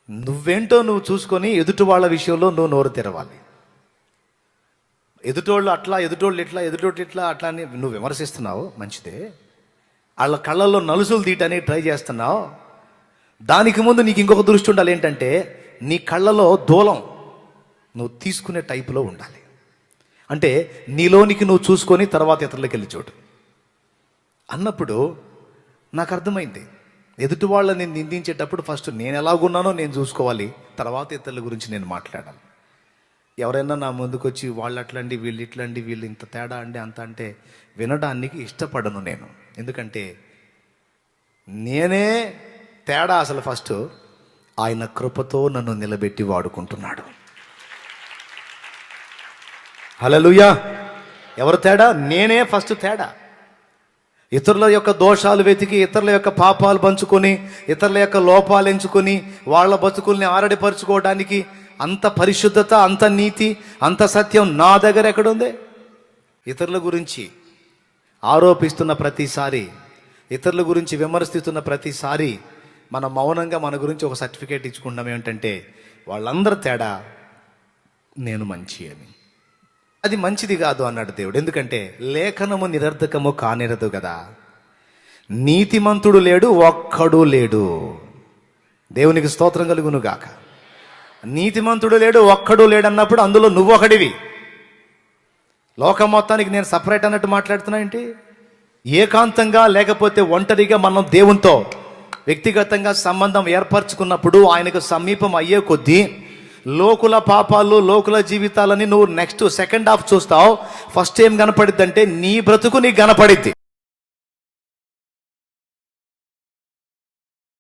నువ్వేంటో నువ్వు చూసుకొని ఎదుటి వాళ్ళ విషయంలో నువ్వు నోరు తెరవాలి. ఎదుటోళ్ళు అట్లా, ఎదుటోళ్ళు ఇట్లా అట్లా అని నువ్వు విమర్శిస్తున్నావు, మంచిదే. వాళ్ళ కళ్ళల్లో నలుసులు తీయటానికి ట్రై చేస్తున్నావు. దానికి ముందు నీకు ఇంకొక దృష్టి ఉండాలి. ఏంటంటే నీ కళ్ళలో దూలం నువ్వు తీసుకునే టైపులో ఉండాలి. అంటే నీలోనికి నువ్వు చూసుకొని తర్వాత ఇతరులకు వెళ్ళి చూడు అన్నప్పుడు నాకు అర్థమైంది. ఎదుటి వాళ్ళని నిందించేటప్పుడు ఫస్ట్ నేను ఎలాగున్నానో నేను చూసుకోవాలి, తర్వాత ఇతరుల గురించి నేను మాట్లాడాలి. ఎవరైనా నా ముందుకు వచ్చి వాళ్ళు అట్లండి, వీళ్ళు ఇట్లండి, వీళ్ళు ఇంత తేడా అండి, అంత అంటే వినడానికి ఇష్టపడను నేను. ఎందుకంటే నేనే తేడా. అసలు ఫస్ట్ ఆయన కృపతో నన్ను నిలబెట్టి వాడుకుంటున్నాడు. హల్లెలూయా. ఎవరు తేడా? నేనే ఫస్ట్ తేడా. ఇతరుల యొక్క దోషాలు వెతికి, ఇతరుల యొక్క పాపాలు పంచుకొని, ఇతరుల యొక్క లోపాలు ఎంచుకొని వాళ్ళ బతుకుల్ని ఆరడిపరుచుకోవడానికి అంత పరిశుద్ధత, అంత నీతి, అంత సత్యం నా దగ్గర ఎక్కడుంది? ఇతరుల గురించి ఆరోపిస్తున్న ప్రతిసారి, ఇతరుల గురించి విమర్శిస్తున్న ప్రతిసారి మనం మౌనంగా మన గురించి ఒక సర్టిఫికేట్ ఇచ్చుకుంటాం. ఏమిటంటే వాళ్ళందరూ తేడా, నేను మంచి అని. అది మంచిది కాదు అన్నాడు దేవుడు. ఎందుకంటే లేఖనము నిరర్ధకము కానిరదు కదా. నీతిమంతుడు లేడు, ఒక్కడు లేడు. దేవునికి స్తోత్రం కలుగును గాక. నీతిమంతుడు లేడు, ఒక్కడు లేడు అన్నప్పుడు అందులో నువ్వు ఒకడివి. లోకం మొత్తానికి నేను సపరేట్ అన్నట్టు మాట్లాడుతున్నా ఏంటి? ఏకాంతంగా లేకపోతే ఒంటరిగా మనం దేవునితో వ్యక్తిగతంగా సంబంధం ఏర్పరచుకున్నప్పుడు ఆయనకు సమీపం అయ్యే కొద్దీ లోకుల పాపాలు, లోకుల జీవితాలని నువ్వు నెక్స్ట్ సెకండ్ హాఫ్ చూస్తావు. ఫస్ట్ ఏం కనపడిద్ది అంటే నీ బ్రతుకు నీకు కనపడిద్ది.